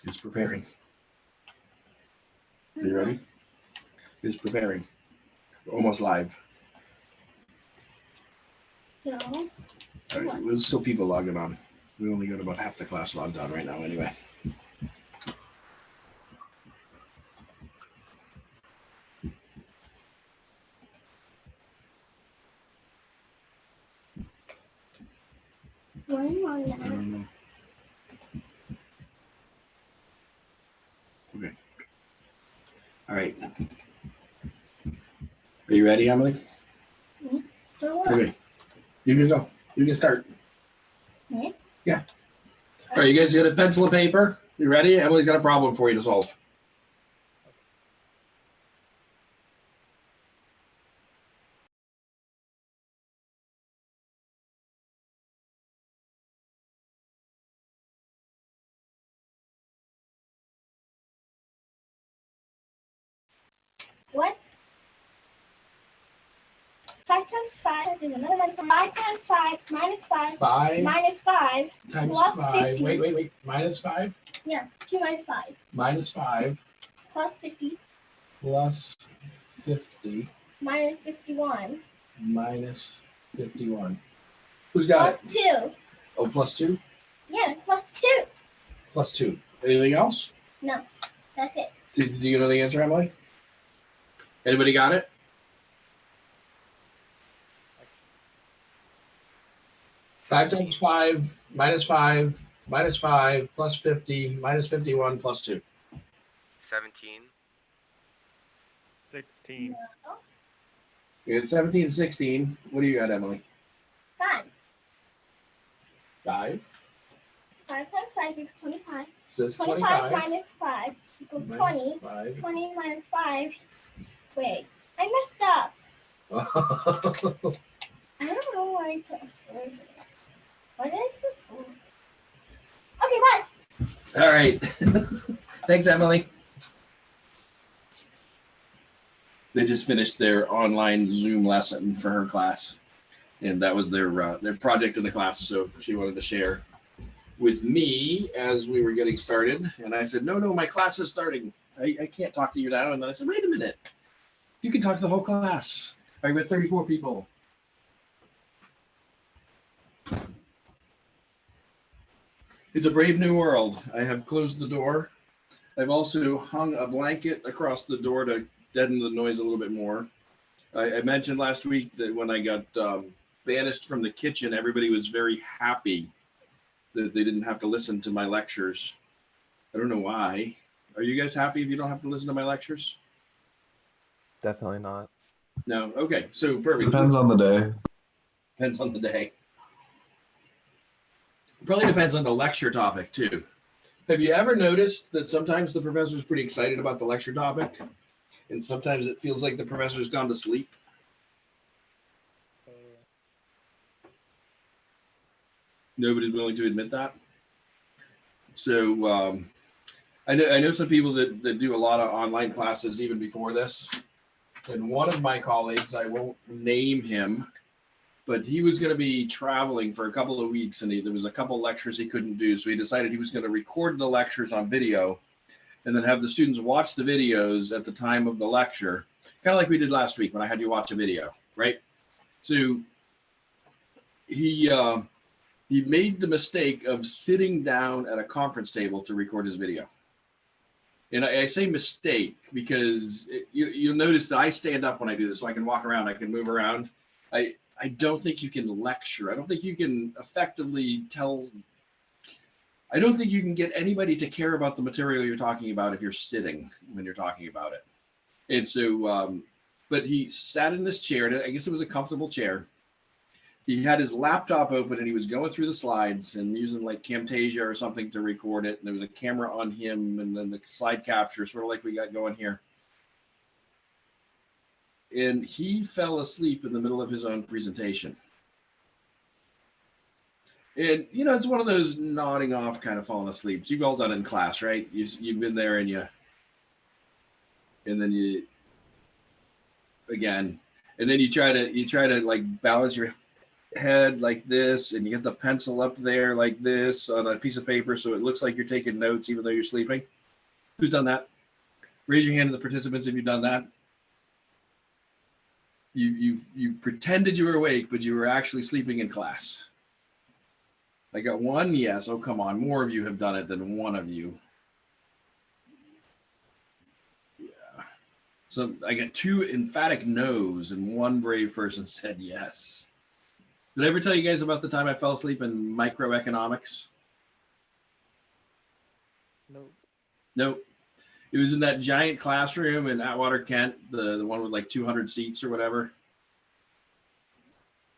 Is preparing. Are you ready? Is preparing. We're almost live. No. All right, there's still people logging on. We only got about half the class logged on right now anyway. When on that? Okay. All right. Are you ready, Emily? For what? Okay. You can go. You can start. Me? Yeah. All right, you guys got a pencil and paper? You ready? Emily's got a problem for you to solve. What? 5 times 5 is another one. 5 times 5 minus 5 5 minus 5 times plus 5. 50. Wait. Minus 5? Yeah, 2 minus 5 Minus 5 plus 50 plus 50 minus 51 minus 51. Who's got plus it? 2. Oh, plus 2? Yeah, plus 2. Plus 2. Anything else? No, that's it. Do you know the answer, Emily? Anybody got it? Five times 5 minus 5 minus 5 plus 50 minus 51 plus 2. 17. 16. No. You got 17 and 16. What do you got, Emily? 5. 5. 5 times 5 equals 25. So it's 25 25. minus 5 equals Minus 20. 5. 20 minus 5. Wait, I messed up. I don't know why I took. What did I do? Okay, bye. All right. Thanks, Emily. They just finished their online Zoom lesson for her class, and that was their project in the class. So she wanted to share with me as we were getting started, and I said, "No, my class is starting. I can't talk to you now." And then I said, "Wait a minute. You can talk to the whole class." All right, we have 34 people. It's a brave new world. I have closed the door. I've also hung a blanket across the door to deaden the noise a little bit more. I mentioned last week that when I got banished from the kitchen, everybody was very happy that they didn't have to listen to my lectures. I don't know why. Are you guys happy if you don't have to listen to my lectures? Definitely not. No? Okay, so perfect. Depends on the day. Depends on the day. Probably depends on the lecture topic too. Have you ever noticed that sometimes the professor's pretty excited about the lecture topic, and sometimes it feels like the professor's gone to sleep? Nobody's willing to admit that. So I know some people that do a lot of online classes even before this. And one of my colleagues, I won't name him, but he was going to be traveling for a couple of weeks, and there was a couple lectures he couldn't do. So he decided he was going to record the lectures on video and then have the students watch the videos at the time of the lecture, kind of like we did last week when I had you watch a video, right? So he made the mistake of sitting down at a conference table to record his video. And I say mistake because you'll notice that I stand up when I do this, so I can walk around, I can move around. I don't think you can lecture. I don't think you can effectively I don't think you can get anybody to care about the material you're talking about if you're sitting when you're talking about it. And so, but he sat in this chair, and I guess it was a comfortable chair. He had his laptop open and he was going through the slides and using like Camtasia or something to record it. And there was a camera on him and then the slide capture, sort of like we got going here. And he fell asleep in the middle of his own presentation. And, you know, it's one of those nodding off kind of falling asleep. You've all done it in class, right? You've been there and then you try to like balance your head like this, and you get the pencil up there like this on a piece of paper so it looks like you're taking notes even though you're sleeping? Who's done that? Raise your hand to the participants if you've done that. You pretended you were awake, but you were actually sleeping in class. I got one yes. Oh, come on. More of you have done it than one of you. Yeah. So I got two emphatic no's, and one brave person said yes. Did I ever tell you guys about the time I fell asleep in microeconomics? Nope. Nope. It was in that giant classroom in Atwater, Kent, the one with like 200 seats or whatever.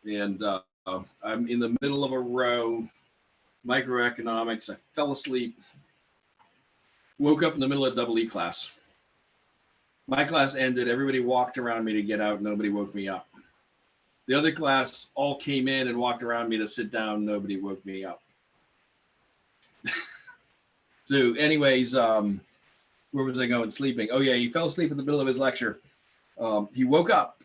And I'm in the middle of a row, microeconomics. I fell asleep, woke up in the middle of double E class. My class ended. Everybody walked around me to get out. Nobody woke me up. The other class all came in and walked around me to sit down. Nobody woke me up. So anyways, where was I going? Sleeping. Oh yeah, he fell asleep in the middle of his lecture. He woke up,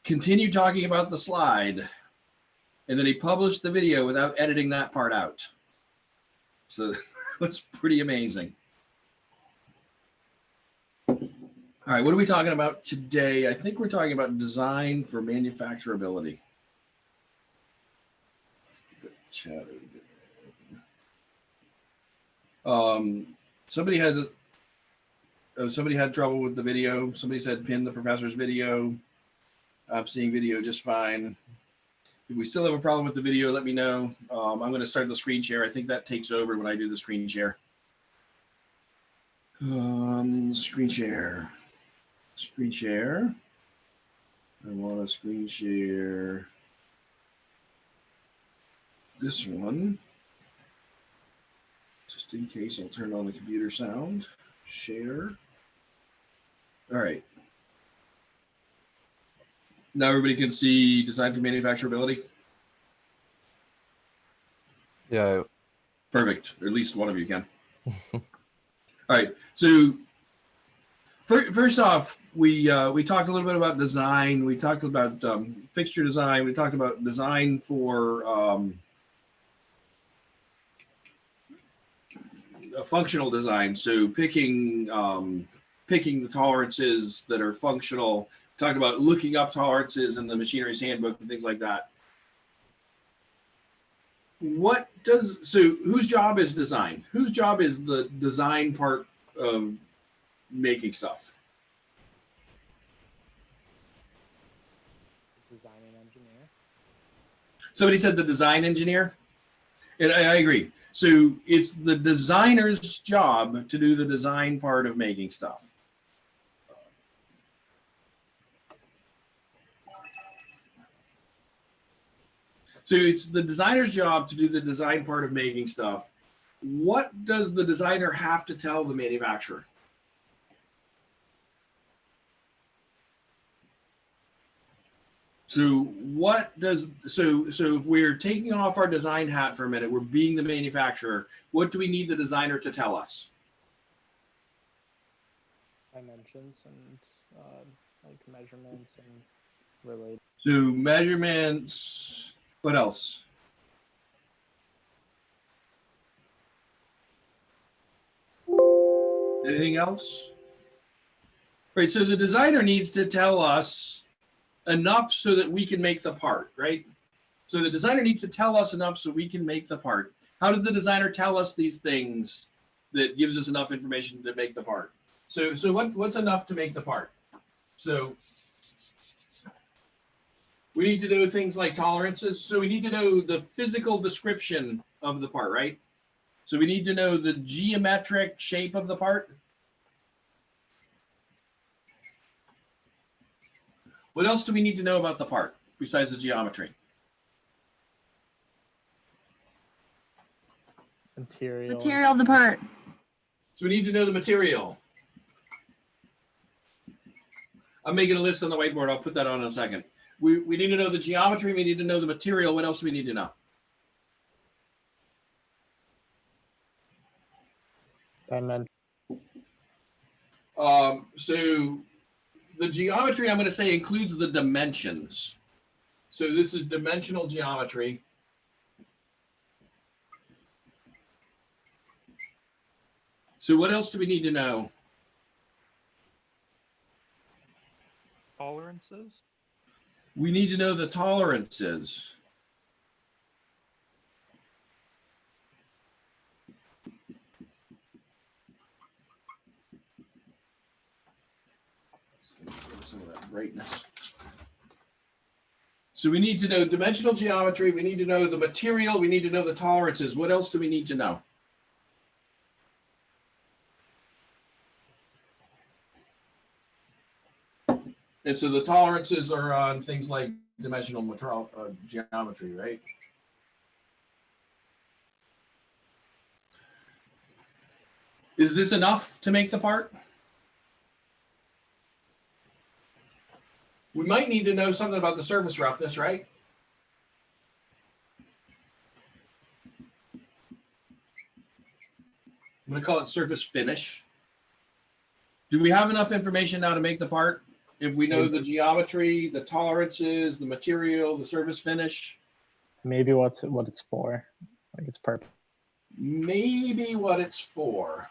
continued talking about the slide, and then he published the video without editing that part out. So that's pretty amazing. All right, what are we talking about today? I think we're talking about design for manufacturability. Somebody had trouble with the video. Somebody said pin the professor's video. I'm seeing video just fine. If we still have a problem with the video, let me know. I'm going to start the screen share. I think that takes over when I do the screen share. Screen share. Screen share. I want to screen share this one. Just in case, I'll turn on the computer sound. Share. All right. Now everybody can see design for manufacturability. Yeah. Perfect. Or at least one of you can. All right. So first off, we talked a little bit about design. We talked about fixture design. We talked about design for a functional design. So picking the tolerances that are functional. Talked about looking up tolerances in the machinery's handbook and things like that. Whose job is design? Whose job is the design part of making stuff? Design and engineer. Somebody said the design engineer. And I agree. So it's the designer's job to do the design part of making stuff. So it's the designer's job to do the design part of making stuff. What does the designer have to tell the manufacturer? So if we're taking off our design hat for a minute, we're being the manufacturer, what do we need the designer to tell us? Dimensions and like measurements and related. So measurements, what else? Anything else? Right, so the designer needs to tell us enough so that we can make the part, right? So the designer needs to tell us enough so we can make the part. How does the designer tell us these things that gives us enough information to make the part? So what's enough to make the part? So we need to know things like tolerances. So we need to know the physical description of the part, right? So we need to know the geometric shape of the part. What else do we need to know about the part besides the geometry? Material of the part. So we need to know the material. I'm making a list on the whiteboard. I'll put that on in a second. We need to know the geometry. We need to know the material. What else do we need to know? Dimension. So the geometry, I'm going to say, includes the dimensions. So this is dimensional geometry. So what else do we need to know? Tolerances? We need to know the tolerances. Some of that brightness. So we need to know dimensional geometry. We need to know the material. We need to know the tolerances. What else do we need to know? And so the tolerances are on things like dimensional geometry, right? Is this enough to make the part? We might need to know something about the surface roughness, right? I'm going to call it surface finish. Do we have enough information now to make the part? If we know the geometry, the tolerances, the material, the surface finish? Maybe what it's for. Like it's perfect. Maybe what it's for.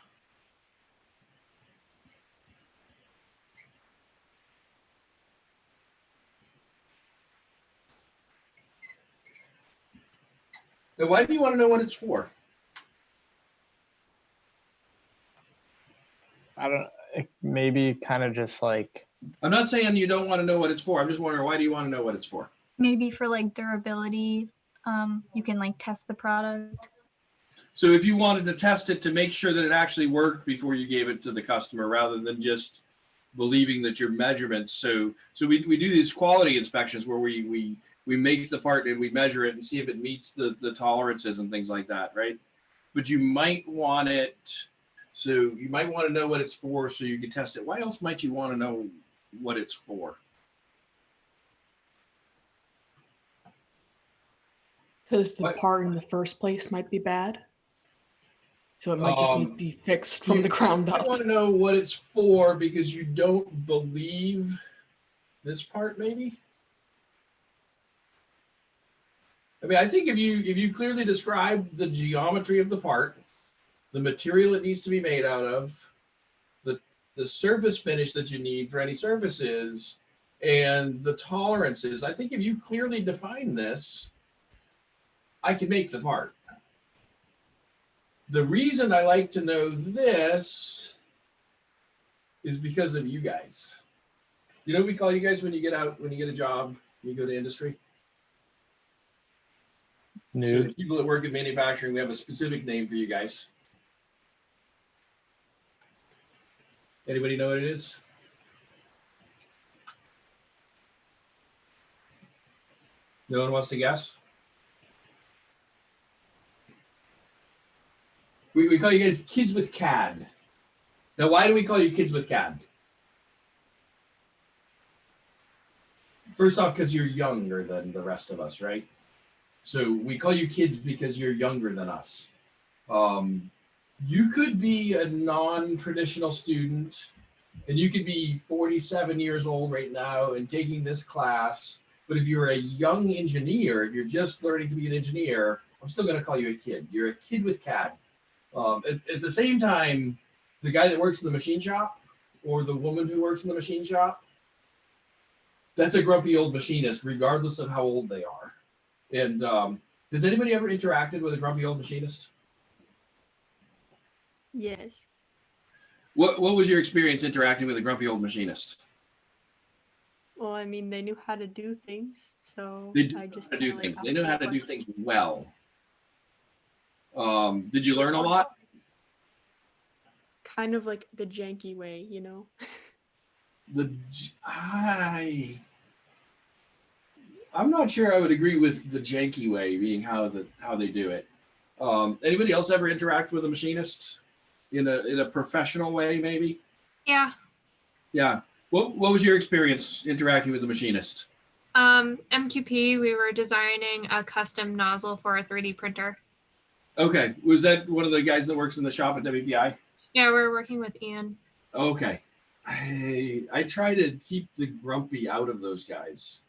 Now, why do you want to know what it's for? I don't. Maybe kind of just like. I'm not saying you don't want to know what it's for. I'm just wondering, why do you want to know what it's for? Maybe for like durability, you can like test the product. So if you wanted to test it to make sure that it actually worked before you gave it to the customer, rather than just believing that your measurements. So we do these quality inspections where we make the part and we measure it and see if it meets the tolerances and things like that, right? But you might want it, so you might want to know what it's for so you can test it. Why else might you want to know what it's for? Because the What? part in the first place might be bad. So it might just need to be fixed from the ground I up. want to know what it's for because you don't believe this part, maybe? I mean, I think if you clearly describe the geometry of the part, the material it needs to be made out of, the surface finish that you need for any surfaces, and the tolerances, I think if you clearly define this, I can make the part. The reason I like to know this is because of you guys. You know what we call you guys when you get out, when you get a job, when you go to industry? So Nude. the people that work in manufacturing, we have a specific name for you guys. Anybody know what it is? No one wants to guess? We call you guys kids with CAD. Now, why do we call you kids with CAD? First off, because you're younger than the rest of us, right? So we call you kids because you're younger than us. You could be a non-traditional student, and you could be 47 years old right now and taking this class. But if you're a young engineer, if you're just learning to be an engineer, I'm still going to call you a kid. You're a kid with CAD. At the same time, the guy that works in the machine shop or the woman who works in the machine shop, that's a grumpy old machinist, regardless of how old they are. And has anybody ever interacted with a grumpy old machinist? Yes. What was your experience interacting with a grumpy old machinist? Well, I mean, they knew how to do things, so They do I know just how to do kinda, like, things. They asked know them how to do questions. things well. Did you learn a lot? Kind of like the janky way, you know? I'm not sure I would agree with the janky way being how they do it. Anybody else ever interact with a machinist in a professional way, maybe? Yeah. Yeah. What was your experience interacting with the machinist? MQP, we were designing a custom nozzle for a 3D printer. Okay. Was that one of the guys that works in the shop at WPI? Yeah, we're working with Ian. Okay. I try to keep the grumpy out of those guys.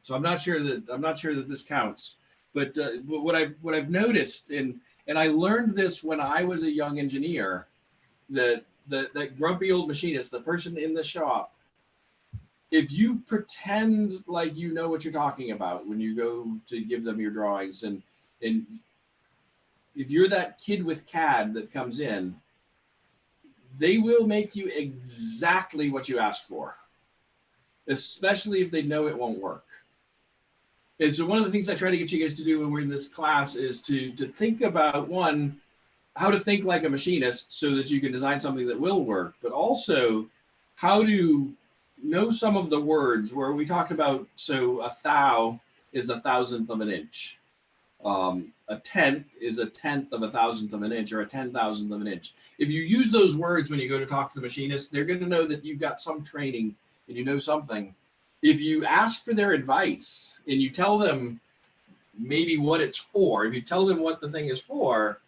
So I'm not sure that this counts. But what I've noticed, and I learned this when I was a young engineer, that grumpy old machinist, the person in the shop, if you pretend like you know what you're talking about when you go to give them your drawings, and if you're that kid with CAD that comes in, they will make you exactly what you asked for, especially if they know it won't work. And so one of the things I try to get you guys to do when we're in this class is to think about, one, how to think like a machinist so that you can design something that will work, but also how to know some of the words where we talked about. So a thou is 1,000th of an inch. A tenth is 1/10 of 1,000th of an inch, or 10,000th of an inch. If you use those words when you go to talk to the machinist, they're going to know that you've got some training and you know something. If you ask for their advice and you tell them maybe what it's for, if you tell them what the thing is for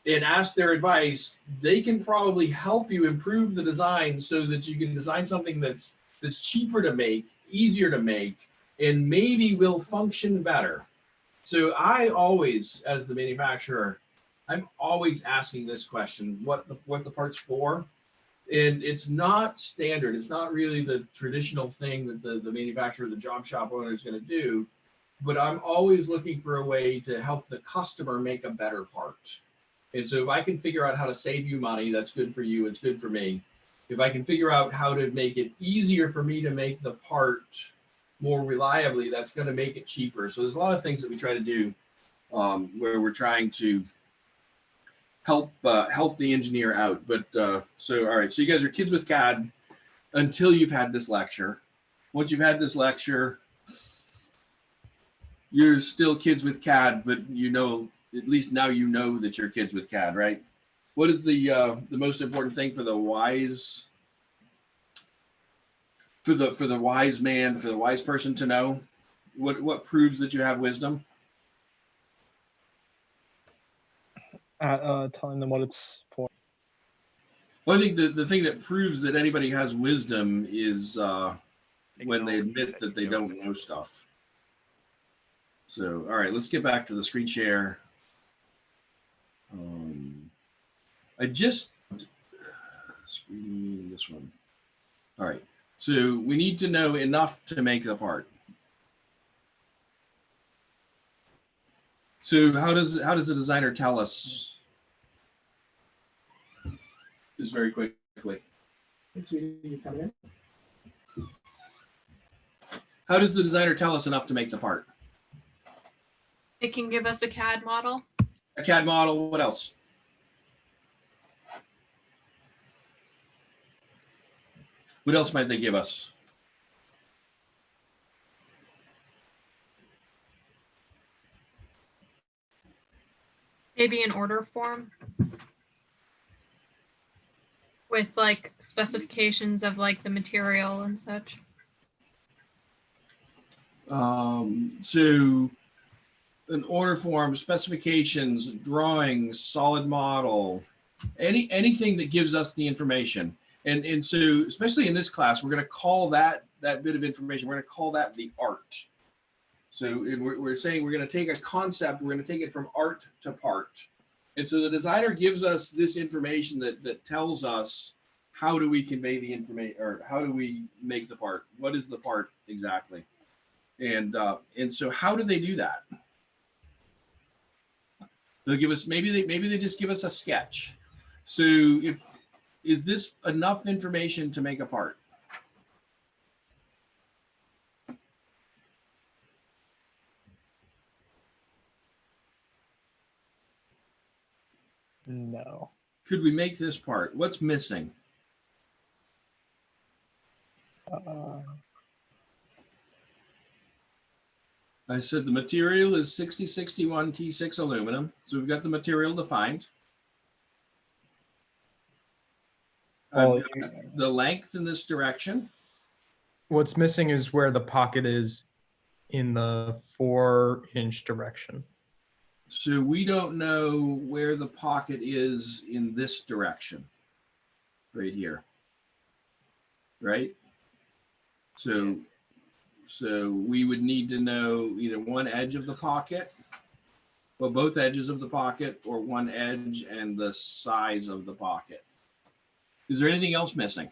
and ask their advice, they can probably help you improve the design so that you can design something that's cheaper to make, easier to make, and maybe will function better. So I always, as the manufacturer, I'm always asking this question: what the part's for? And it's not standard. It's not really the traditional thing that the manufacturer, the job shop owner is going to do. But I'm always looking for a way to help the customer make a better part. And so if I can figure out how to save you money, that's good for you. It's good for me. If I can figure out how to make it easier for me to make the part more reliably, that's going to make it cheaper. So there's a lot of things that we try to do where we're trying to help the engineer out. But so all right, so you guys are kids with CAD until you've had this lecture. Once you've had this lecture, you're still kids with CAD, but you know, at least now you know that you're kids with CAD, right? What is the most important thing for the wise wise man, for the wise person to know? What proves that you have wisdom? Telling them what it's for. Well, I think the thing that proves that anybody has wisdom is when they admit that they don't know stuff. So, all right, let's get back to the screen share. I just screen this one. All right, so we need to know enough to make the part. So how does the designer tell us? Just very quickly. How does the designer tell us enough to make the part? It can give us a CAD model. A CAD model. What else? What else might they give us? Maybe an order form with like specifications of like the material and such. So an order form, specifications, drawings, solid model, anything that gives us the information. And so, especially in this class, we're going to call that bit of information, we're going to call that the art. So we're saying we're going to take a concept, we're going to take it from art to part. And so the designer gives us this information that tells us how do we convey the information, or how do we make the part? What is the part exactly? And so how do they do that? They'll give us, maybe they just give us a sketch. So is this enough information to make a part? No. Could we make this part? What's missing? I said the material is 6061 T6 aluminum. So we've got the material defined. Oh, The length in this direction. What's missing is where the pocket is in the 4-inch direction. So we don't know where the pocket is in this direction, right here, right? So So we would need to know either one edge of the pocket, well, both edges of the pocket, or one edge and the size of the pocket. Is there anything else missing?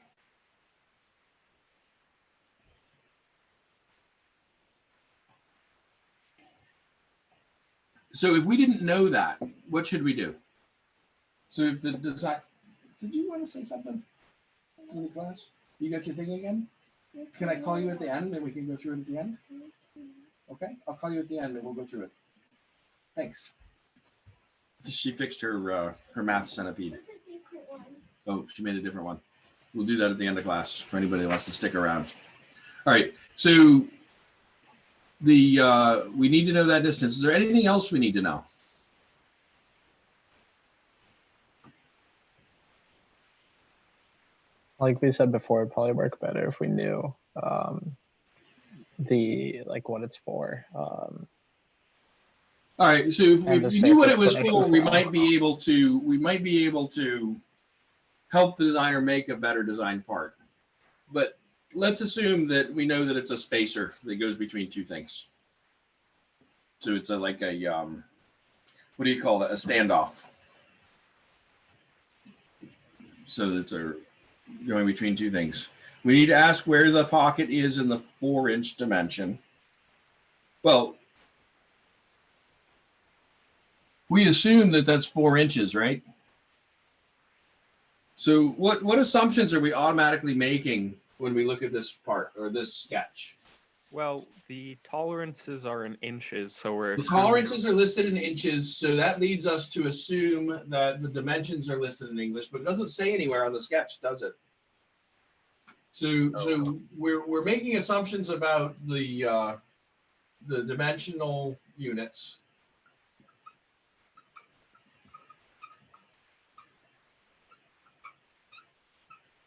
So if we didn't know that, what should we do? So if the design, did you want to say something to the class? You got your thing again? Can I call you at the end and we can go through it at the end? Okay, I'll call you at the end and we'll go through it. Thanks. She fixed her math centipede. Oh, she made a different one. We'll do that at the end of class for anybody who wants to stick around. All right, so we need to know that distance. Is there anything else we need to know? Like we said before, it'd probably work better if we knew what it's for. All right, so if we knew what it was for, we might be able to help the designer make a better design part. But let's assume that we know that it's a spacer that goes between two things. So it's like a what do you call that? A standoff. So it's going between two things. We need to ask where the pocket is in the 4-inch dimension. Well, we assume that that's 4 inches, right? So what assumptions are we automatically making when we look at this part or this sketch? Well, the tolerances are in inches, so we're The tolerances are listed in inches, so that leads us to assume that the dimensions are listed in English, but it doesn't say anywhere on the sketch, does it? So we're making assumptions about the dimensional units.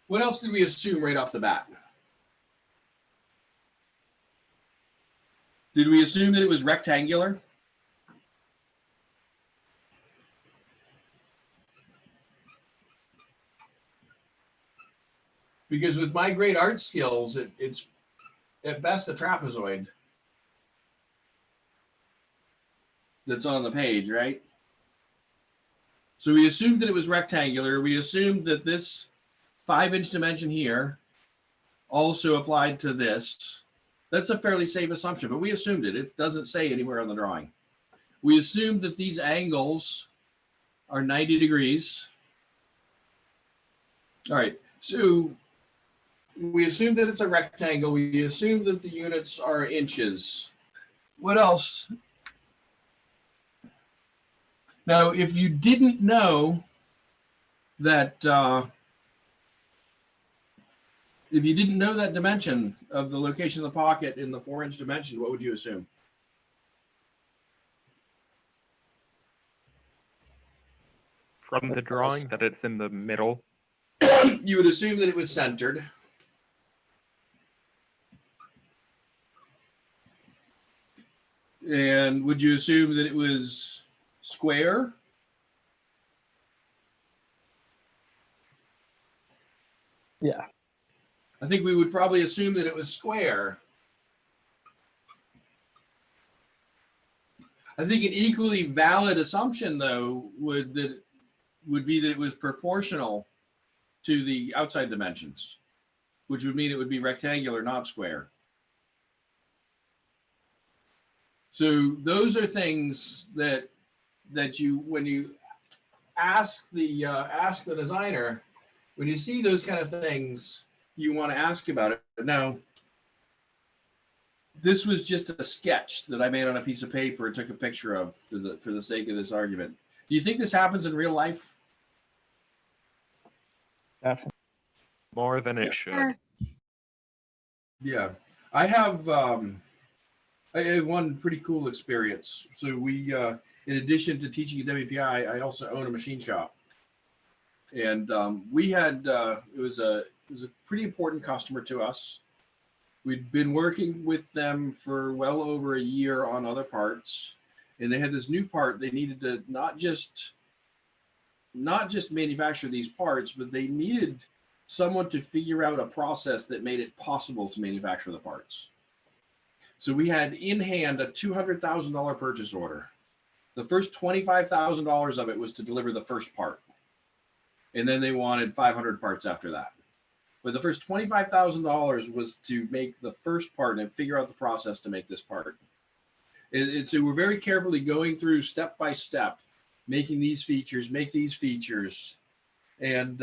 What else did we assume right off the bat? Did we assume that it was rectangular? Because with my great art skills, it's at best a trapezoid that's on the page, right? So we assumed that it was rectangular. We assumed that this 5-inch dimension here also applied to this. That's a fairly safe assumption, but we assumed it. It doesn't say anywhere on the drawing. We assumed that these angles are 90 degrees. All right, so we assumed that it's a rectangle. We assumed that the units are inches. What else? Now, if you didn't know that, if you didn't know that dimension of the location of the pocket in the 4-inch dimension, what would you assume? from the drawing that it's in the middle. You would assume that it was centered. And would you assume that it was square? Yeah. I think we would probably assume that it was square. I think an equally valid assumption, though, would be that it was proportional to the outside dimensions, which would mean it would be rectangular, not square. So those are things that you, when you ask the designer, when you see those kind of things, you want to ask about it. Now, this was just a sketch that I made on a piece of paper and took a picture of for the sake of this argument. Do you think this happens in real life? Definitely. More than it should. Yeah, I have one pretty cool experience. So we, in addition to teaching at WPI, I also own a machine shop, and we had it was a pretty important customer to us. We'd been working with them for well over a year on other parts, and they had this new part. They needed to not just manufacture these parts, but they needed someone to figure out a process that made it possible to manufacture the parts. So we had in hand a $200,000 purchase order. The first $25,000 of it was to deliver the first part. And then they wanted 500 parts after that. But the first $25,000 was to make the first part and figure out the process to make this part. And so we're very carefully going through step by step, making these features, make these features. And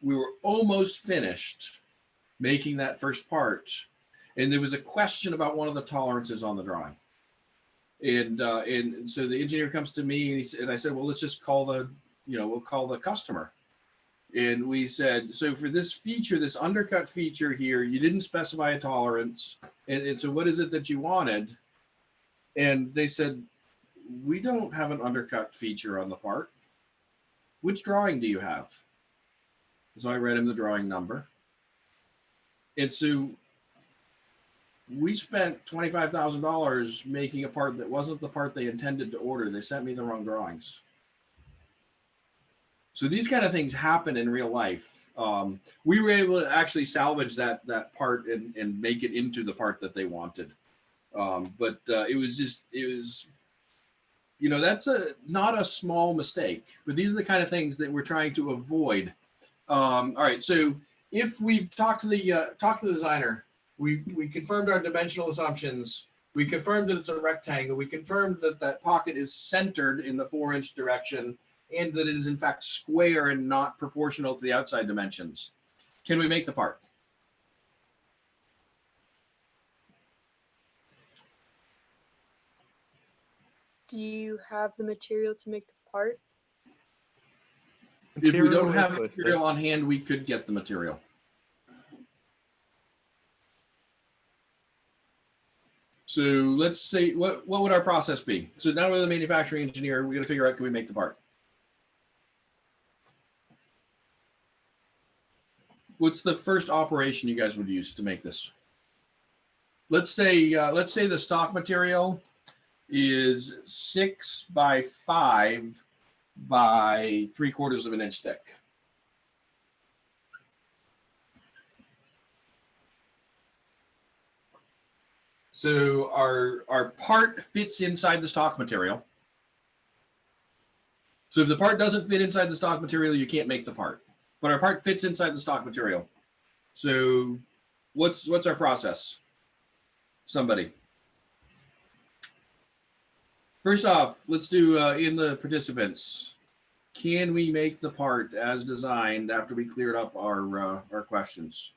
we were almost finished making that first part. And there was a question about one of the tolerances on the drawing. And so the engineer comes to me and I said, well, let's just call we'll call the customer. And we said, so for this feature, this undercut feature here, you didn't specify a tolerance. And so what is it that you wanted? And they said, we don't have an undercut feature on the part. Which drawing do you have? So I read him the drawing number. And so we spent $25,000 making a part that wasn't the part they intended to order. They sent me the wrong drawings. So these kind of things happen in real life. We were able to actually salvage that part and make it into the part that they wanted. But it was, that's not a small mistake, but these are the kind of things that we're trying to avoid. All right, so if we've talked to the designer, we confirmed our dimensional assumptions. We confirmed that it's a rectangle. We confirmed that that pocket is centered in the 4-inch direction and that it is in fact square and not proportional to the outside dimensions. Can we make the part? Do you have the material to make the part? If we Material don't have is listed. material on hand, we could get the material. So let's say, what would our process be? So now we're the manufacturing engineer, we're gonna figure out, can we make the part? What's the first operation you guys would use to make this? Let's say the stock material is 6 by 5 by 3/4 of an inch thick. So our part fits inside the stock material. So if the part doesn't fit inside the stock material, you can't make the part. But our part fits inside the stock material. So what's our process? Somebody. First off, let's do in the participants. Can we make the part as designed after we cleared up our questions?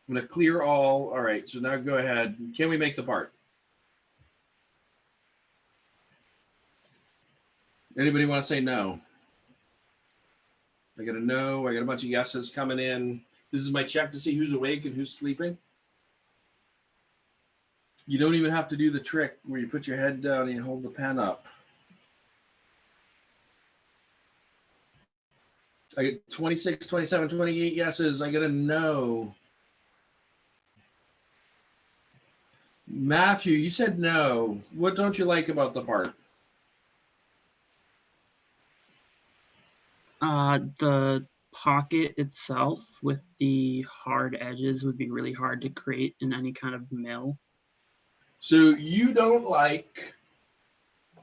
I'm going to clear all. All right, so now go ahead. Can we make the part? Anybody want to say no? I got a no. I got a bunch of yeses coming in. This is my check to see who's awake and who's sleeping. You don't even have to do the trick where you put your head down and you hold the pen up. I get 26, 27, 28 yeses. I got a no. Matthew, you said no. What don't you like about the part? The pocket itself with the hard edges would be really hard to create in any kind of mill. So you don't like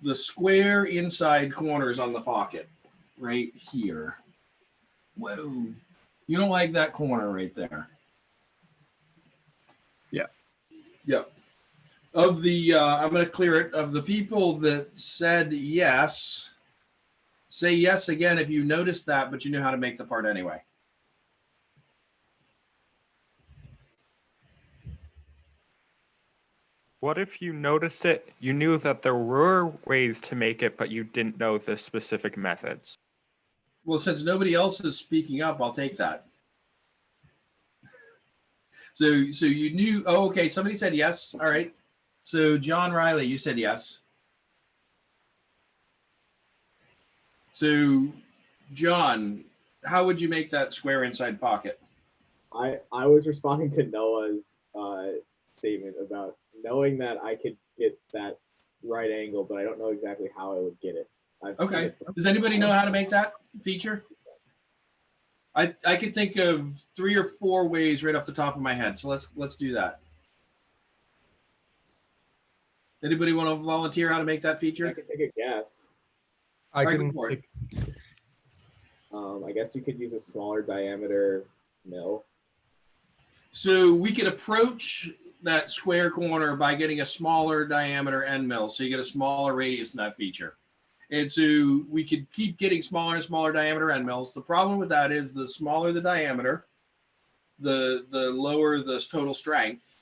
the square inside corners on the pocket right here. Whoa. You don't like that corner right there. Yeah. Yep. Of the, I'm going to clear it. Of the people that said yes, say yes again if you noticed that, but you knew how to make the part anyway. What if you noticed it, you knew that there were ways to make it, but you didn't know the specific methods? Well, since nobody else is speaking up, I'll take that. So you knew, oh, okay, somebody said yes. All right. So John Riley, you said yes. So John, how would you make that square inside pocket? I was responding to Noah's statement about knowing that I could get that right angle, but I don't know exactly how I would get it. Okay. Does anybody know how to make that feature? I could think of 3 or 4 ways right off the top of my head. So let's do that. Anybody want to volunteer how to make that I feature? can take a guess. I Alright, can go for it. I guess you could use a smaller diameter mill. So we could approach that square corner by getting a smaller diameter end mill. So you get a smaller radius in that feature. And so we could keep getting smaller and smaller diameter end mills. The problem with that is the smaller the diameter, the lower the total strength.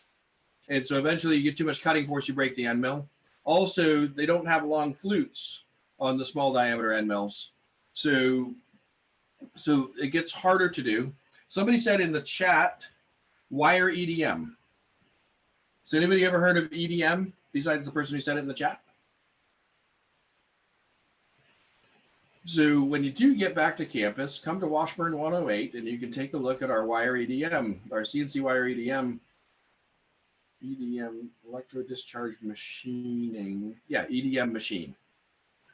And so eventually you get too much cutting force, you break the end mill. Also, they don't have long flutes on the small diameter end mills. So it gets harder to do. Somebody said in the chat, wire EDM. So anybody ever heard of EDM besides the person who said it in the chat? So when you do get back to campus, come to Washburn 108 and you can take a look at our wire EDM, our CNC wire EDM electro discharge machining. Yeah, EDM machine.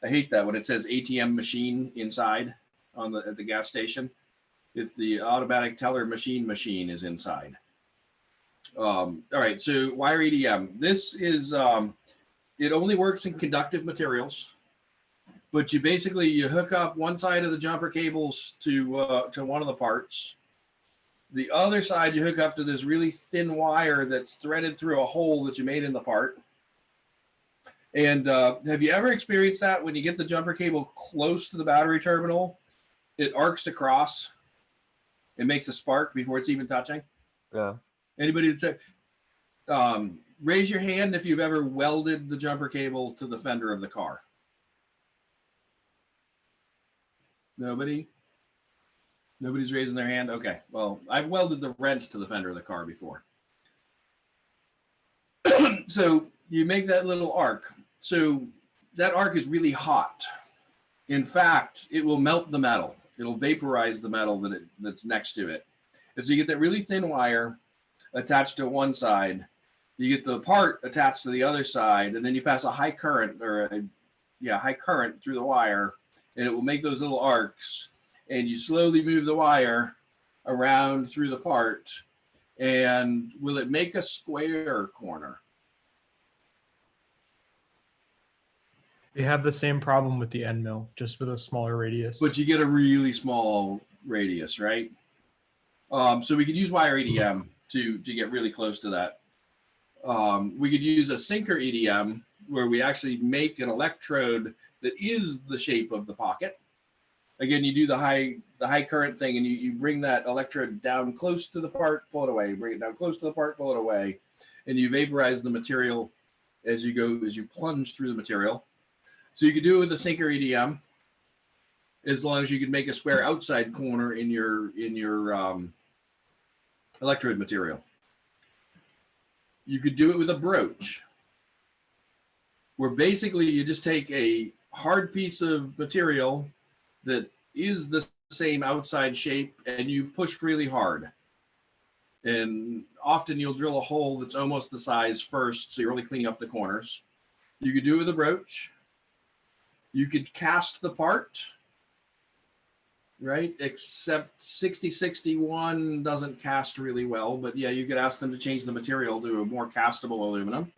I hate that when it says ATM machine inside on at the gas station. It's the automatic teller machine is inside. All right, so wire EDM. This is it only works in conductive materials, but you hook up one side of the jumper cables to one of the parts. The other side you hook up to this really thin wire that's threaded through a hole that you made in the part. And have you ever experienced that when you get the jumper cable close to the battery terminal, it arcs across? It makes a spark before it's even touching. Yeah. Anybody that said, raise your hand if you've ever welded the jumper cable to the fender of the car. Nobody? Nobody's raising their hand? Okay. Well, I've welded the wrench to the fender of the car before. So you make that little arc. So that arc is really hot. In fact, it will melt the metal. It'll vaporize the metal that's next to it. And so you get that really thin wire attached to one side. You get the part attached to the other side, and then you pass a high current high current through the wire, and it will make those little arcs. And you slowly move the wire around through the part. And will it make a square corner? We have the same problem with the end mill, just with a smaller radius. But you get a really small radius, right? So we could use wire EDM to get really close to that. We could use a sinker EDM where we actually make an electrode that is the shape of the pocket. Again, you do the high current thing, and you bring that electrode down close to the part, pull it away. Bring it down close to the part, pull it away, and you vaporize the material as you plunge through the material. So you could do it with a sinker EDM, as long as you could make a square outside corner in your electrode material. You could do it with a broach, where basically you just take a hard piece of material that is the same outside shape and you push really hard. And often you'll drill a hole that's almost the size first, so you're only cleaning up the corners. You could do it with a broach. You could cast the part, right? Except 6061 doesn't cast really well, but yeah, you could ask them to change the material to a more castable aluminum.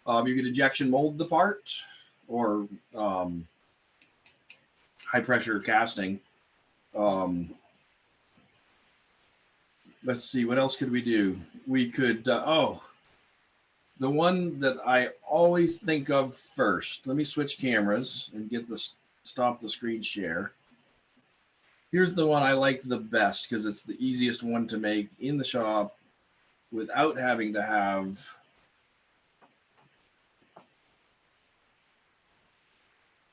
You could injection mold the part, or high pressure casting. Let's see, what else could we do? We could, the one that I always think of first. Let me switch cameras and stop the screen share. Here's the one I like the best because it's the easiest one to make in the shop without having to have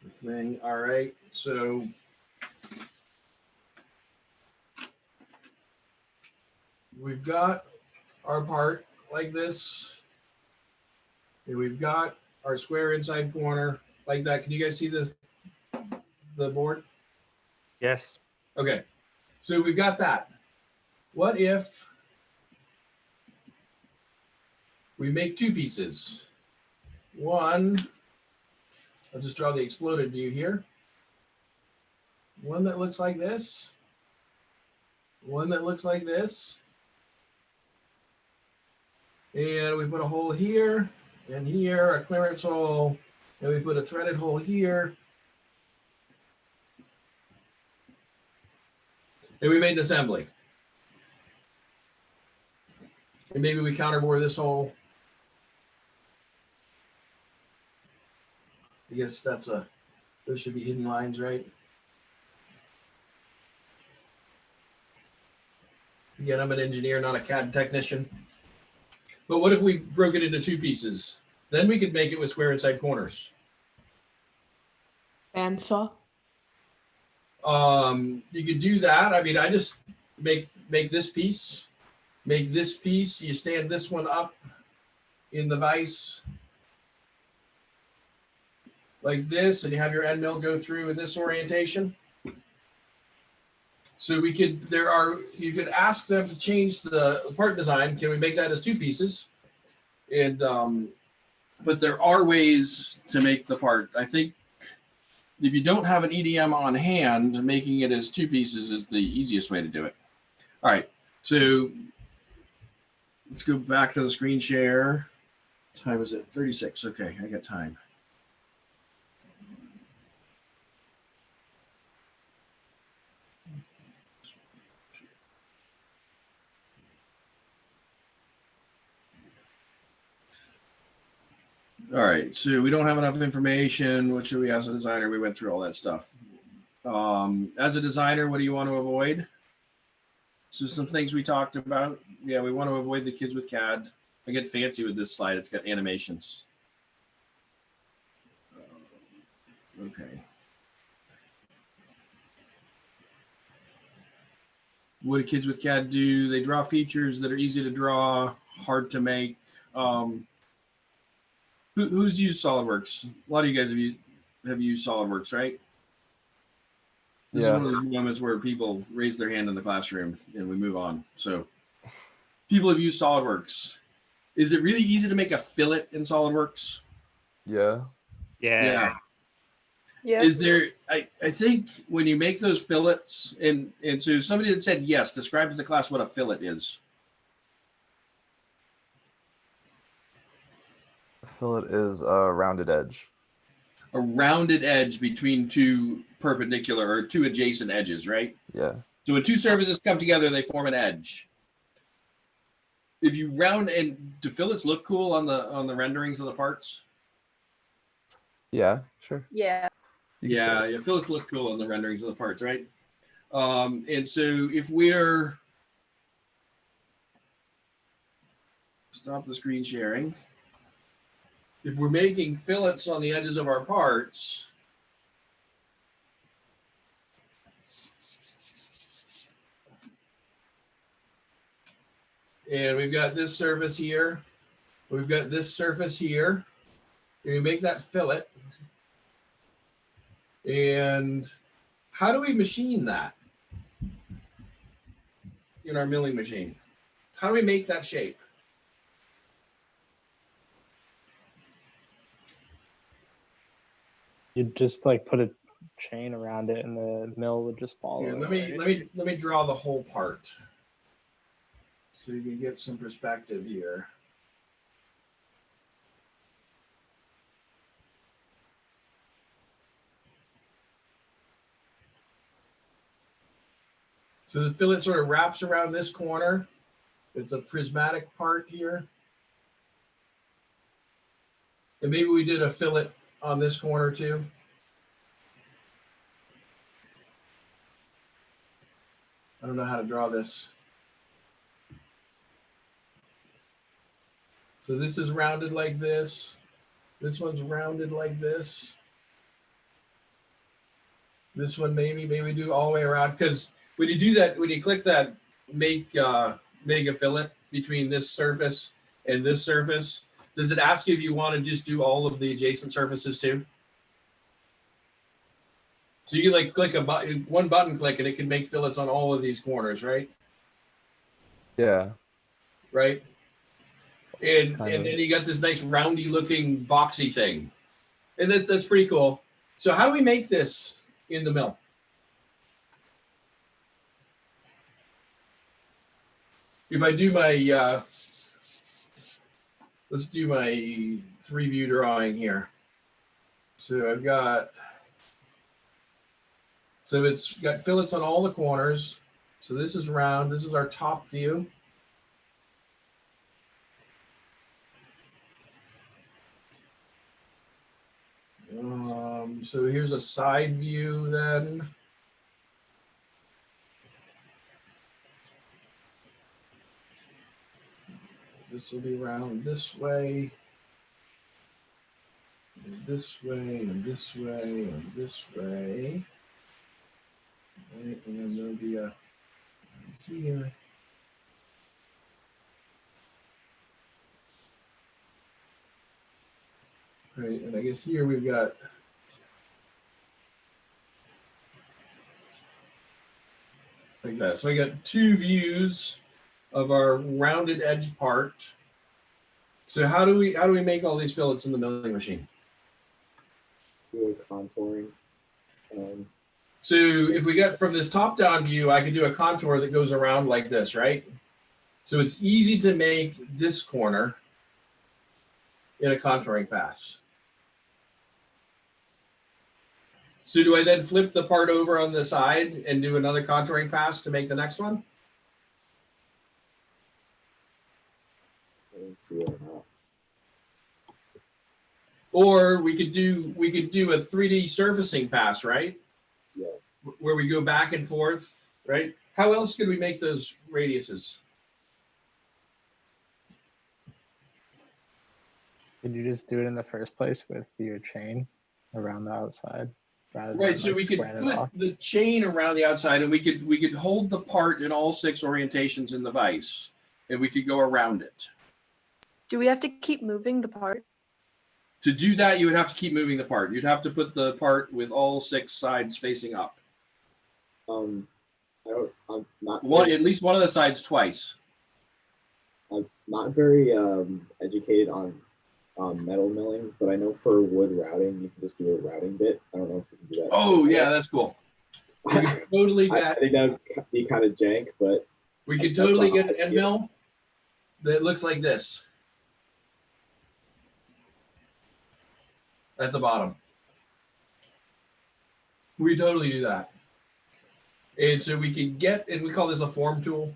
the thing. All right, so we've got our part like this. And we've got our square inside corner like that. Can you guys see the board? Yes. Okay, so we've got that. What if we make two pieces? One, I'll just draw the exploded view here. One that looks like this, one that looks like this. And we put a hole here and here, a clearance hole, and we put a threaded hole here. And we made an assembly. And maybe we counterbore this hole. I guess those should be hidden lines, right? Again, I'm an engineer, not a CAD technician. But what if we broke it into two pieces? Then we could make it with square inside corners. Bandsaw. You could do that. I mean, I just make this piece, you stand this one up in the vise like this, and you have your end mill go through in this orientation. So you could ask them to change the part design. Can we make that as two pieces? And but there are ways to make the part. I think if you don't have an EDM on hand, making it as two pieces is the easiest way to do it. All right, so let's go back to the screen share. What time is it? 36. Okay, I got time. All right, so we don't have enough information. What should we ask a designer? We went through all that stuff. As a designer, what do you want to avoid? So some things we talked about. Yeah, we want to avoid the kids with CAD. I get fancy with this slide. It's got animations. Okay. What do kids with CAD do? They draw features that are easy to draw, hard to make. Who's used SolidWorks? A lot of you guys have used SolidWorks, right? This is one of those moments where people raise their hand in the classroom and we move on. So people have used SolidWorks. Is it really easy to make a fillet in SolidWorks? Yeah. Yeah. Yeah. Is there, I think when you make those fillets, and so somebody that said yes, describe to the class what a fillet is. A fillet is a rounded edge. A rounded edge between two perpendicular or two adjacent edges, right? Yeah. So when two surfaces come together, they form an edge. If you round, and do fillets look cool on the renderings of the parts? Yeah, sure. Yeah. Yeah, fillets look cool on the renderings of the parts, right? And so if we're stop the screen sharing. If we're making fillets on the edges of our parts, and we've got this surface here, we've got this surface here, and we make that fillet. And how do we machine that in our milling machine? How do we make that shape? You'd just like put a chain around it and the mill would just follow. Yeah, it, let me draw the whole part so you can get some perspective here. So the fillet sort of wraps around this corner. It's a prismatic part here. And maybe we did a fillet on this corner too. I don't know how to draw this. So this is rounded like this. This one's rounded like this. This one maybe do all the way around, because when you do that, when you click that make a fillet between this surface and this surface, does it ask you if you want to just do all of the adjacent surfaces too? So you can like click one button click and it can make fillets on all of these corners, right? Yeah. Right. And Kind and of. then you got this nice roundy looking boxy thing. And that's pretty cool. So how do we make this in the mill? if I do my, let's do my 3-view drawing here. So I've got, so it's got fillets on all the corners. So this is round, this is our top view. So here's a side view then. This will be round this way, and this way, and this way, and this way. Right, and then there'll be a here. Right, and I guess here we've got like that. So I got 2 views of our rounded edge part. So how do we make all these fillets in the milling machine? Do a contouring. So if we get from this top-down view, I could do a contour that goes around like this, right? So it's easy to make this corner in a contouring pass. So do I then flip the part over on the side and do another contouring pass to make the next one? Let's see what not. Or we could do a 3D surfacing pass, right? Yeah. Where we go back and forth, right? How else could we make those radiuses? Could you just do it in the first place with your chain around the outside? Rather than, Right, so like, we could squaring it put off? the chain around the outside, and we could hold the part in all 6 orientations in the vise, and we could go around it. Do we have to keep moving the part? To do that, you would have to keep moving the part. You'd have to put the part with all 6 sides facing up. I'm not At least one of the sides twice. I'm not very educated on metal milling, but I know for wood routing, you can just do a routing bit. I don't know if you can do that. Oh yeah, that's cool. We could totally I get. think that would be kind of jank, but We could that's totally not get my an skill. end mill that looks like this at the bottom. We totally do that. And so we could get, and we call this a form tool.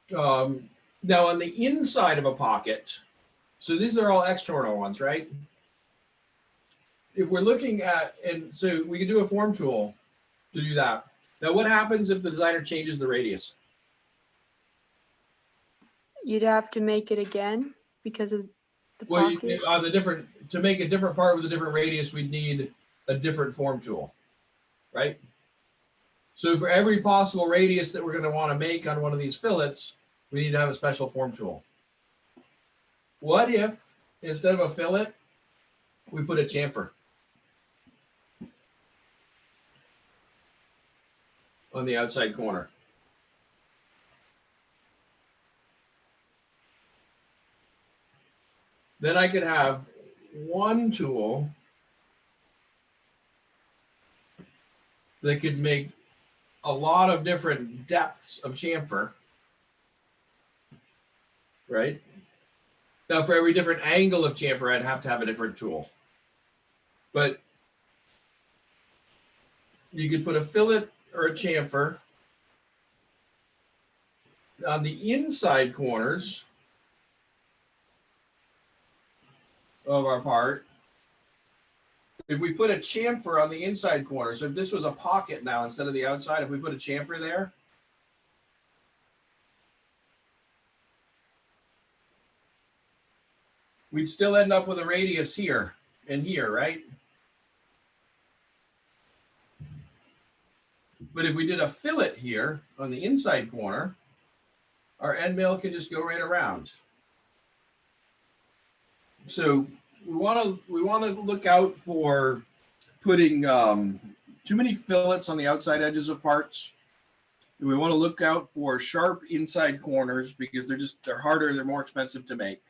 Now on the inside of a pocket, so these are all external ones, right? If we're looking at, and so we can do a form tool to do that. Now what happens if the designer changes the radius? You'd have to make it again because of the Well, pocket. on the different, to make a different part with a different radius, we'd need a different form tool, right? So for every possible radius that we're going to want to make on one of these fillets, we need to have a special form tool. What if, instead of a fillet, we put a chamfer on the outside corner? Then I could have one tool that could make a lot of different depths of chamfer, right? Now, for every different angle of chamfer, I'd have to have a different tool. But you could put a fillet or a chamfer on the inside corners of our part. If we put a chamfer on the inside corner, so if this was a pocket now instead of the outside, if we put a chamfer there, we'd still end up with a radius here and here, right? But if we did a fillet here on the inside corner, our end mill can just go right around. So we want to look out for putting too many fillets on the outside edges of parts. And we want to look out for sharp inside corners because they're harder, they're more expensive to make.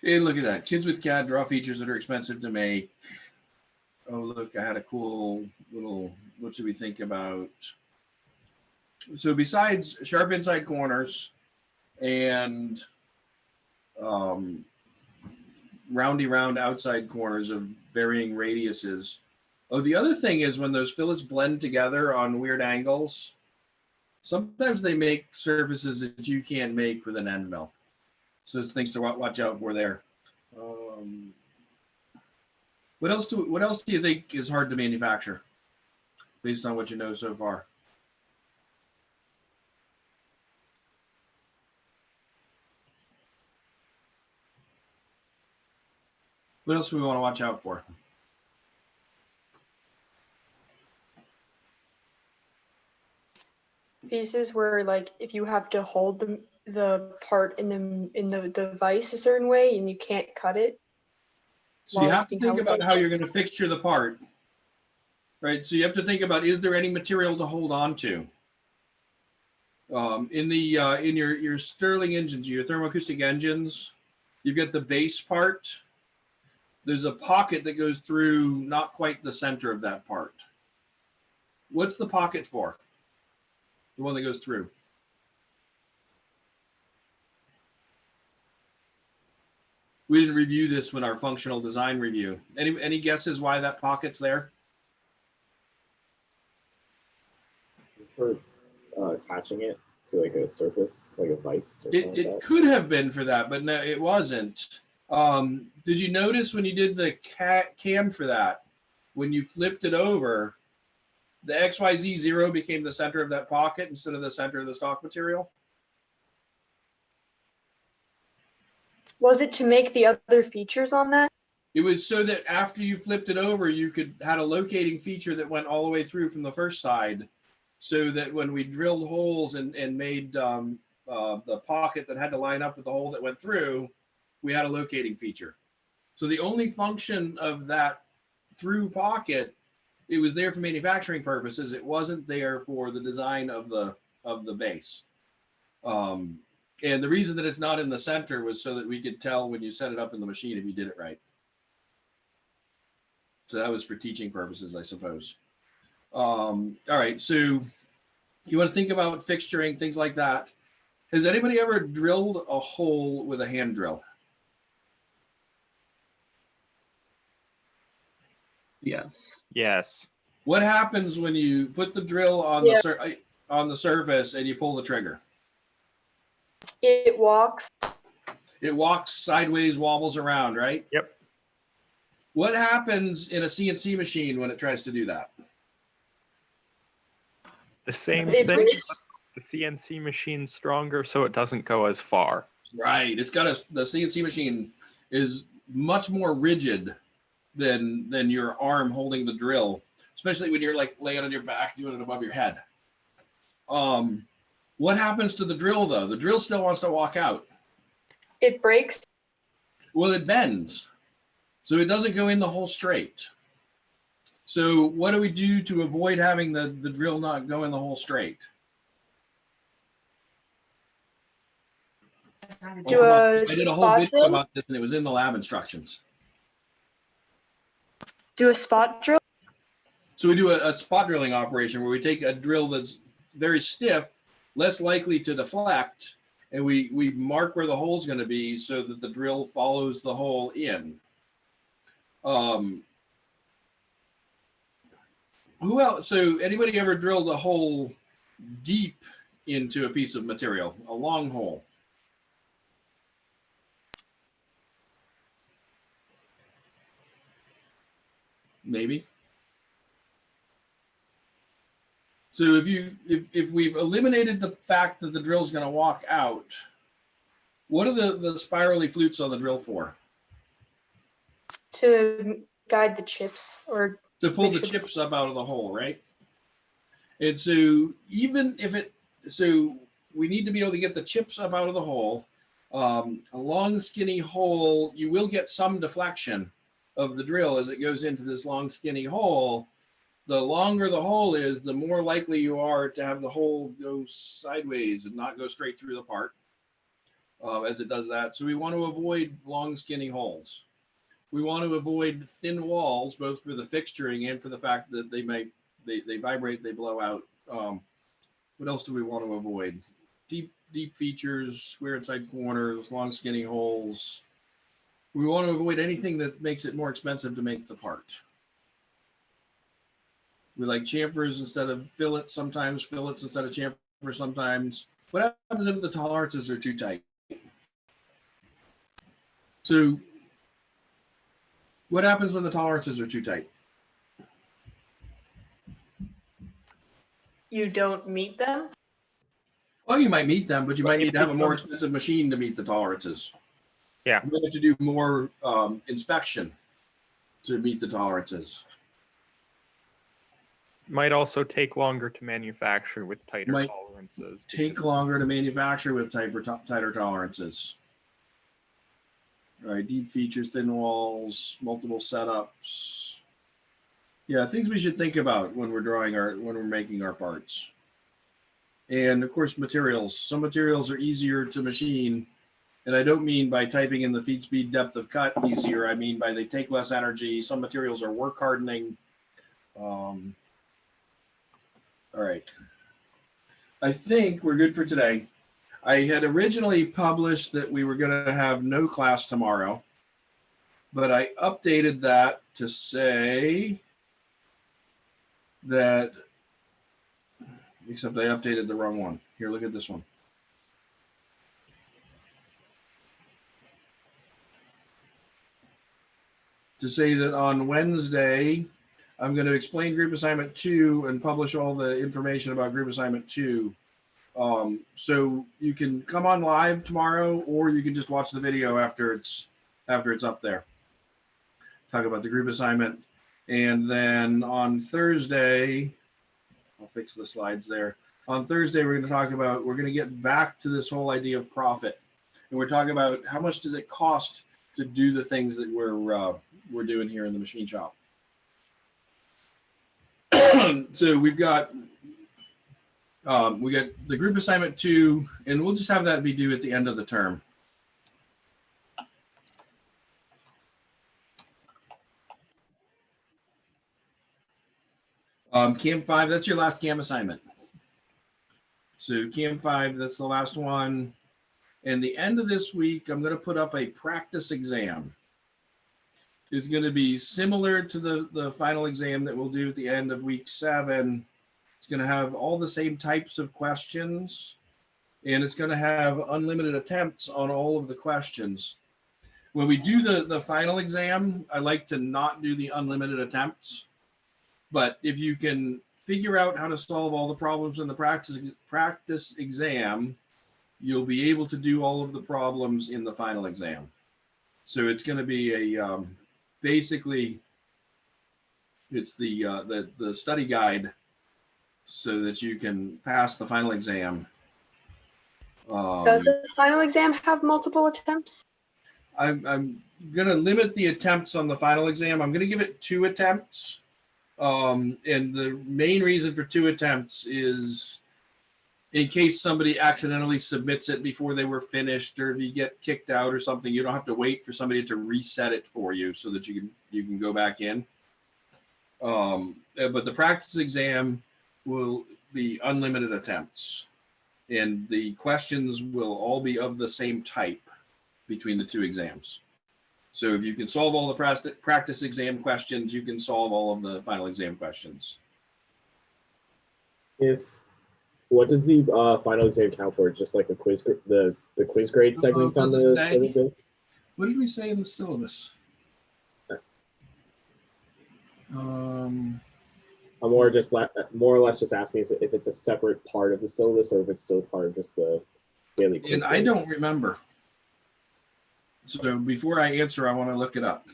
Hey, look at that. Kids with CAD draw features that are expensive to make. Oh, look, I had a cool little, what should we think about? So besides sharp inside corners and roundy round outside corners of varying radiuses. Oh, the other thing is when those fillets blend together on weird angles, sometimes they make surfaces that you can't make with an end mill. So there's things to watch out for there. What else do you think is hard to manufacture based on what you know so far? What else do we want to watch out for? Pieces where, like, if you have to hold the part in the vise a certain way and you can't cut it. So you while it's have to being think held about like how that. you're going to fixture the part, right? So you have to think about, is there any material to hold on to? In your Stirling engines, your thermoacoustic engines, you've got the base part. There's a pocket that goes through not quite the center of that part. What's the pocket for? The one that goes through. We didn't review this with our functional design review. Any guesses why that pocket's there? For attaching it to like a surface, like a vise or something like It that. could have been for that, but no, it wasn't. Did you notice when you did the cam for that, when you flipped it over, the XYZ 0 became the center of that pocket instead of the center of the stock material? Was it to make the other features on that? It was so that after you flipped it over, you had a locating feature that went all the way through from the first side, so that when we drilled holes and made the pocket that had to line up with the hole that went through, we had a locating feature. So the only function of that through pocket, it was there for manufacturing purposes. It wasn't there for the design of the base. And the reason that it's not in the center was so that we could tell when you set it up in the machine if you did it right. So that was for teaching purposes, I suppose. All right, so you want to think about fixturing, things like that. Has anybody ever drilled a hole with a hand drill? Yes. Yes. What happens when you put the drill on the surface and you pull the trigger? It walks. It walks sideways, wobbles around, right? Yep. What happens in a CNC machine when it tries to do that? The same It thing. breaks. But the CNC machine's stronger, so it doesn't go as far. Right. It's got the CNC machine is much more rigid than your arm holding the drill, especially when you're like laying on your back doing it above your head. What happens to the drill though? The drill still wants to walk out. It breaks. Well, it bends. So it doesn't go in the hole straight. So what do we do to avoid having the drill not go in the hole straight? Do a I did a whole spot video drill? about this and it was in the lab instructions. Do a spot drill? So we do a spot drilling operation where we take a drill that's very stiff, less likely to deflect, and we mark where the hole's going to be so that the drill follows the hole in. Who else? So anybody ever drilled a hole deep into a piece of material, a long hole? Maybe. So if we've eliminated the fact that the drill's going to walk out, what are the spirally flutes on the drill for? To guide the chips or To pull make the sure chips up out of the hole, right? And so even if so we need to be able to get the chips up out of the hole. A long skinny hole, you will get some deflection of the drill as it goes into this long skinny hole. The longer the hole is, the more likely you are to have the hole go sideways and not go straight through the part. as it does that. So we want to avoid long skinny holes. We want to avoid thin walls, both for the fixturing and for the fact that they vibrate, they blow out. What else do we want to avoid? Deep features, square inside corners, long skinny holes. We want to avoid anything that makes it more expensive to make the part. We like chamfers instead of fillets sometimes, fillets instead of chamfers sometimes. What happens if the tolerances are too tight? So what happens when the tolerances are too tight? You don't meet them? Well, you might meet them, but you might need to have a more expensive machine to meet the tolerances. Yeah. You might have to do more inspection to meet the tolerances. Might also take longer to manufacture with tighter Might tolerances. take longer to manufacture with tighter tolerances. All right, deep features, thin walls, multiple setups. Yeah, things we should think about when we're making our parts. And of course, materials. Some materials are easier to machine. And I don't mean by typing in the feed speed, depth of cut easier. I mean by they take less energy. Some materials are work hardening. All right. I think we're good for today. I had originally published that we were going to have no class tomorrow, but I updated that to say that, except I updated the wrong one. Here, look at this one. To say that on Wednesday, I'm going to explain group assignment 2 and publish all the information about group assignment 2. So you can come on live tomorrow, or you can just watch the video after it's up there. Talk about the group assignment. And then on Thursday, I'll fix the slides there. On Thursday, we're going to get back to this whole idea of profit. And we're talking about how much does it cost to do the things that we're doing here in the machine shop. So we got the group assignment 2, and we'll just have that be due at the end of the term. Cam 5, that's your last cam assignment. So Cam 5, that's the last one. And the end of this week, I'm going to put up a practice exam. It's going to be similar to the final exam that we'll do at the end of week 7. It's going to have all the same types of questions, and it's going to have unlimited attempts on all of the questions. When we do the final exam, I like to not do the unlimited attempts. But if you can figure out how to solve all the problems in the practice exam, you'll be able to do all of the problems in the final exam. So it's going to be a basically it's the study guide so that you can pass the final exam. Does the final exam have multiple attempts? I'm going to limit the attempts on the final exam. I'm going to give it 2 attempts. And the main reason for 2 attempts is in case somebody accidentally submits it before they were finished, or if you get kicked out or something, you don't have to wait for somebody to reset it for you so that you can go back in. But the practice exam will be unlimited attempts, and the questions will all be of the same type between the 2 exams. So if you can solve all the practice exam questions, you can solve all of the final exam questions. What does the final exam count for? Just like a quiz, the quiz grade segments on the syllabus? What did we say in the syllabus? I'm more or less just asking if it's a separate part of the syllabus or if it's still part of just the daily quiz. And I don't remember. So before I answer, I want to look it up.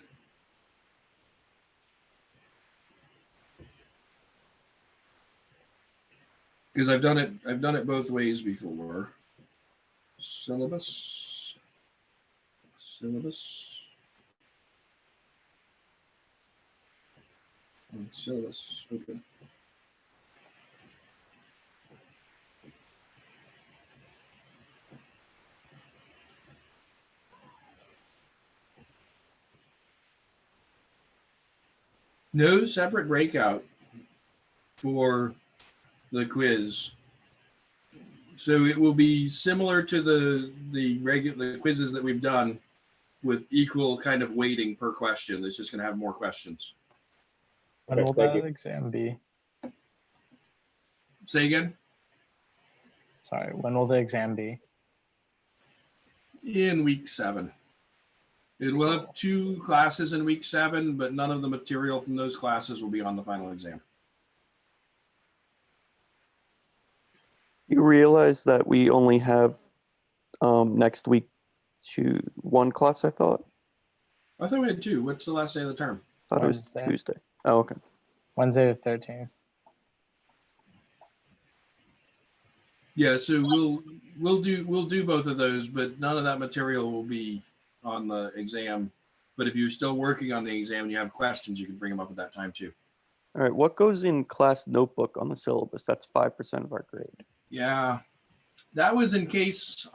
Because I've done it both ways before. Syllabus. Okay. No separate breakout for the quiz. So it will be similar to the regular quizzes that we've done, with equal kind of weighting per question. It's just going to have more questions. When will that exam be? Say again? Sorry, when will the exam be? In week 7. It will have 2 classes in week 7, but none of the material from those classes will be on the final exam. You realize that we only have next week one class, I thought? I thought we had 2. What's the last day of the term? I thought it was Wednesday. Tuesday. Oh, okay. Wednesday the 13th. Yeah, so we'll do both of those, but none of that material will be on the exam. But if you're still working on the exam and you have questions, you can bring them up at that time too. All right, what goes in class notebook on the syllabus? That's 5% of our grade. Yeah, that was in case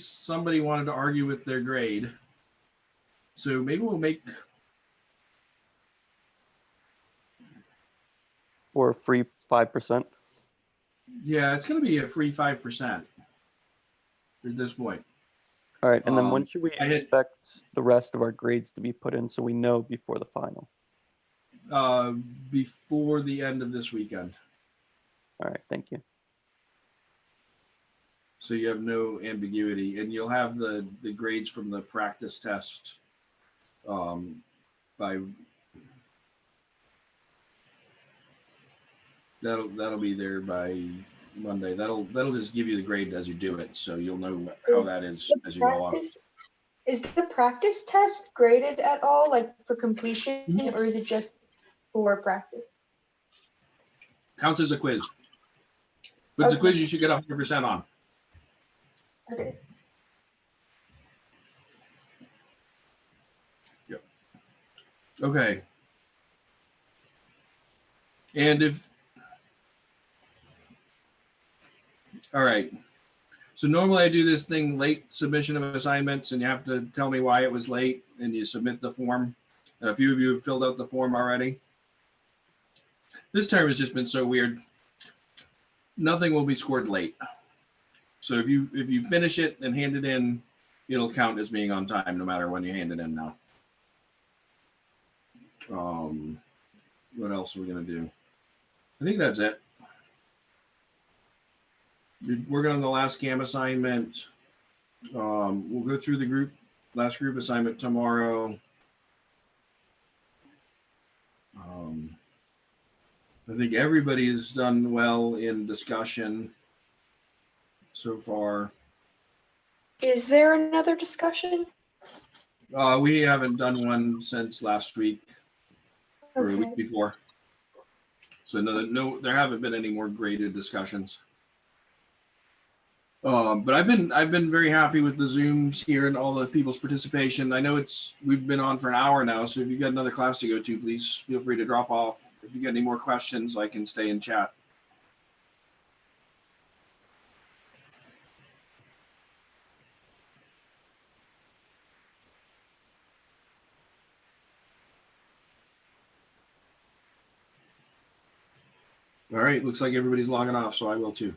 somebody wanted to argue with their grade. So maybe we'll make Or a free 5%. Yeah, it's going to be a free 5% at this point. All right, and then when should we I had- expect the rest of our grades to be put in so we know before the final? Before the end of this weekend. All right, thank you. So you have no ambiguity, and you'll have the grades from the practice test by that'll be there by Monday. That'll just give you the grade as you do it, so you'll know how that is as you go along. Is the practice test graded at all, like for completion, or is it just for practice? Counts as a quiz. But it's a quiz you should get 100% on. Okay. Yep. Okay. And all right. So normally I do this thing, late submission of assignments, and you have to tell me why it was late, and you submit the form. A few of you have filled out the form already. This term has just been so weird. Nothing will be scored late. So if you finish it and hand it in, it'll count as being on time no matter when you hand it in now. What else are we gonna do? I think that's it. You're working on the last CAM assignment. We'll go through the last group assignment tomorrow. I think everybody has done well in discussion so far. Is there another discussion? We haven't done one since last week or the week Okay. before. So no, there haven't been any more graded discussions. But I've been very happy with the Zooms here and all the people's participation. I know we've been on for an hour now, so if you've got another class to go to, please feel free to drop off. If you got any more questions, I can stay and chat. All right, looks like everybody's logging off, so I will too.